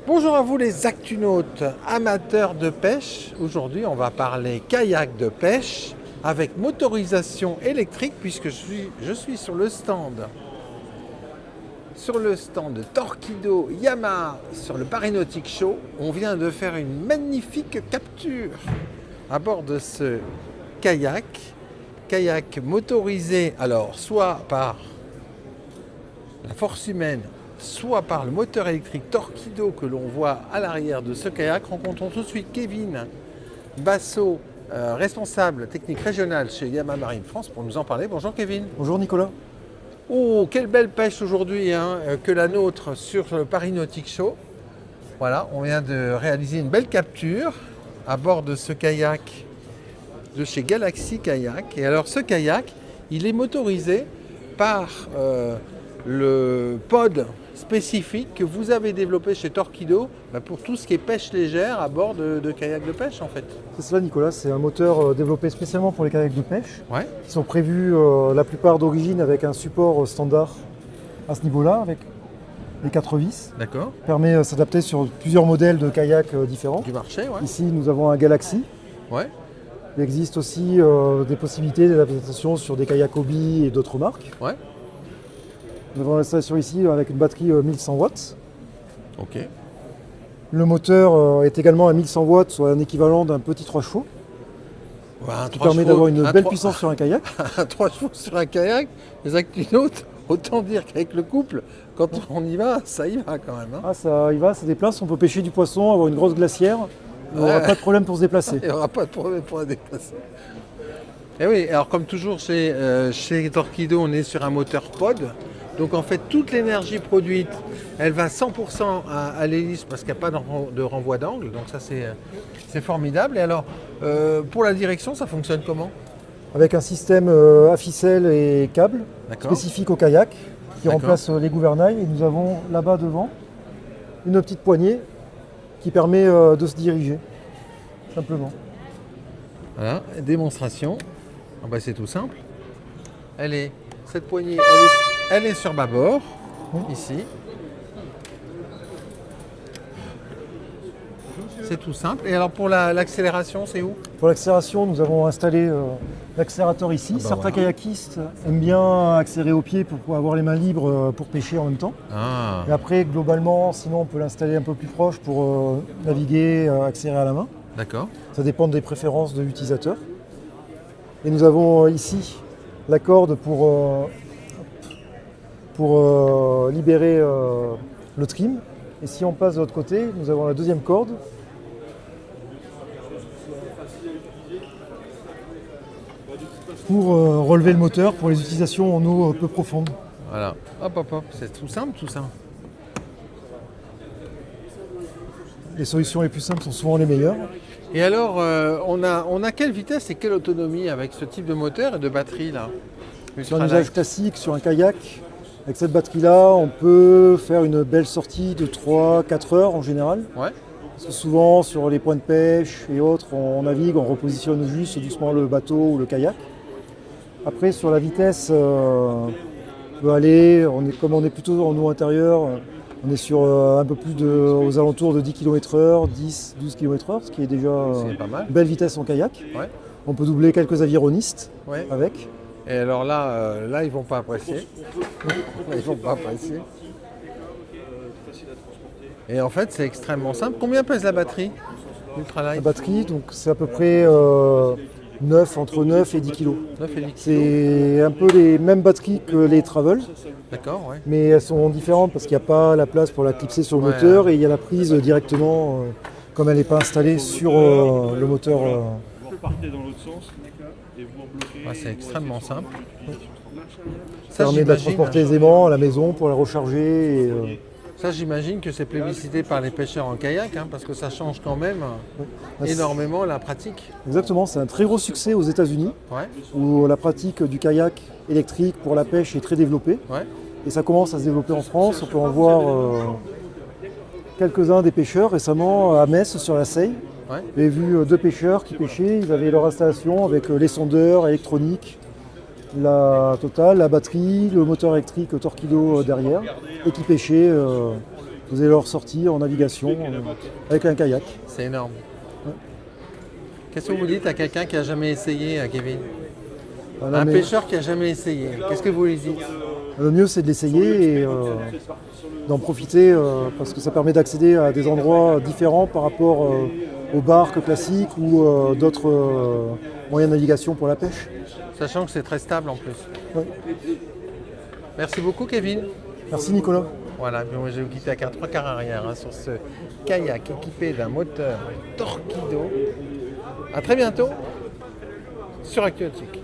Bonjour à vous les actunautes, amateurs de pêche. Aujourd'hui on va parler kayak de pêche avec motorisation électrique puisque je suis sur le stand. Sur le stand Torqeedo Yamaha sur le Paris Nautic Show, on vient de faire une magnifique capture à bord de ce kayak motorisé alors soit par la force humaine, soit par le moteur électrique Torqeedo que l'on voit à l'arrière de ce kayak. Rencontrons tout de suite Kevin Basso, responsable technique régional chez Yamaha Marine France pour nous en parler. Bonjour Kevin. Bonjour Nicolas. Oh, quelle belle pêche aujourd'hui que la nôtre sur le Paris Nautic Show. Voilà, on vient de réaliser une belle capture à bord de ce kayak de chez Galaxy Kayak. Et alors ce kayak, il est motorisé par le pod spécifique que vous avez développé chez Torqeedo pour tout ce qui est pêche légère à bord de kayak de pêche en fait. C'est cela Nicolas, c'est un moteur développé spécialement pour les kayaks de pêche. Ouais. Qui sont prévus la plupart d'origine avec un support standard à ce niveau-là, avec les 4 vis. D'accord. Permet de s'adapter sur plusieurs modèles de kayaks différents. Du marché, ouais. Ici nous avons un Galaxy. Ouais. Il existe aussi des possibilités d'adaptation sur des kayaks hobby et d'autres marques. Ouais. Nous avons l'installation ici avec une batterie 1100 watts. Ok. Le moteur est également à 1100 watts, soit un équivalent d'un petit 3 chevaux, qui permet d'avoir une belle puissance sur un kayak. 3 chevaux sur un kayak, les actunautes, autant dire qu'avec le couple, quand on y va, ça y va quand même. Ah, ça y va, ça déplace, on peut pêcher du poisson, avoir une grosse glacière, on n'aura pas de problème pour se déplacer. Il n'y aura pas de problème pour la déplacer. Et oui, alors comme toujours chez Torqeedo, on est sur un moteur pod. Donc en fait, toute l'énergie produite, elle va 100% à l'hélice parce qu'il n'y a pas de renvoi d'angle. Donc ça, c'est formidable. Et alors, pour la direction, ça fonctionne comment? Avec un système à ficelle et câble spécifique au kayak qui remplace les gouvernails. Et nous avons là-bas devant une petite poignée qui permet de se diriger, simplement. Voilà, démonstration. Ah bah, c'est tout simple. Cette poignée, elle est sur bâbord, ici. C'est tout simple. Et alors pour l'accélération, c'est où? Pour l'accélération, nous avons installé l'accélérateur ici. Certains kayakistes aiment bien accélérer au pied pour avoir les mains libres pour pêcher en même temps. Ah. Et après, globalement, sinon on peut l'installer un peu plus proche pour naviguer, accélérer à la main. D'accord. Ça dépend des préférences de l'utilisateur. Et nous avons ici la corde pour libérer le trim. Et si on passe de l'autre côté, nous avons la deuxième corde pour relever le moteur pour les utilisations en eau peu profonde. Voilà. Hop, hop, hop. C'est tout simple tout ça. Les solutions les plus simples sont souvent les meilleures. Et alors, on a quelle vitesse et quelle autonomie avec ce type de moteur et de batterie là? Sur un usage classique, sur un kayak, avec cette batterie-là, on peut faire une belle sortie de 3-4 heures en général. Ouais. Parce que souvent, sur les points de pêche et autres, on navigue, on repositionne juste doucement le bateau ou le kayak. Après, sur la vitesse, on peut aller, comme on est plutôt en eau intérieure, on est sur un peu plus aux alentours de 10 km/h, 10-12 km/h, ce qui est déjà pas mal. Une belle vitesse en kayak. Ouais. On peut doubler quelques avironistes avec. Et alors là, ils vont pas apprécier. Ils vont pas apprécier. Et en fait, c'est extrêmement simple. Combien pèse la batterie Ultralight? La batterie, donc c'est à peu près entre 9 et 10 kg. 9 et 10 kg. C'est un peu les mêmes batteries que les Travel. D'accord, ouais. Mais elles sont différentes parce qu'il n'y a pas la place pour la clipser sur le moteur et il y a la prise directement, comme elle n'est pas installée sur le moteur. Vous partez dans l'autre sens et vous bloquez. Ouais, c'est extrêmement simple. Ça permet de la transporter aisément à la maison pour la recharger. Ça, j'imagine que c'est plébiscité par les pêcheurs en kayak, parce que ça change quand même énormément la pratique. Exactement, c'est un très gros succès aux États-Unis, où la pratique du kayak électrique pour la pêche est très développée. Ouais. Et ça commence à se développer en France. On peut en voir quelques-uns des pêcheurs récemment à Metz sur la Seille. Ouais. J'ai vu 2 pêcheurs qui pêchaient, ils avaient leur installation avec les sondeurs électroniques, la totale, la batterie, le moteur électrique Torqeedo derrière, et qui pêchaient faisaient leur sortie en navigation avec un kayak. C'est énorme. Ouais. Qu'est-ce que vous dites à quelqu'un qui n'a jamais essayé, Kevin? Voilà, Un mais pêcheur qui n'a jamais essayé, qu'est-ce que vous lui dites? le mieux c'est de l'essayer et d'en profiter parce que ça permet d'accéder à des endroits différents par rapport aux barques classiques ou d'autres moyens de navigation pour la pêche. Sachant que c'est très stable en plus. Ouais. Merci beaucoup, Kevin. Merci Nicolas. Voilà, puis moi je vais vous quitter avec un 3/4 arrière sur ce kayak équipé d'un moteur Torqeedo. A très bientôt sur Actu Nautique.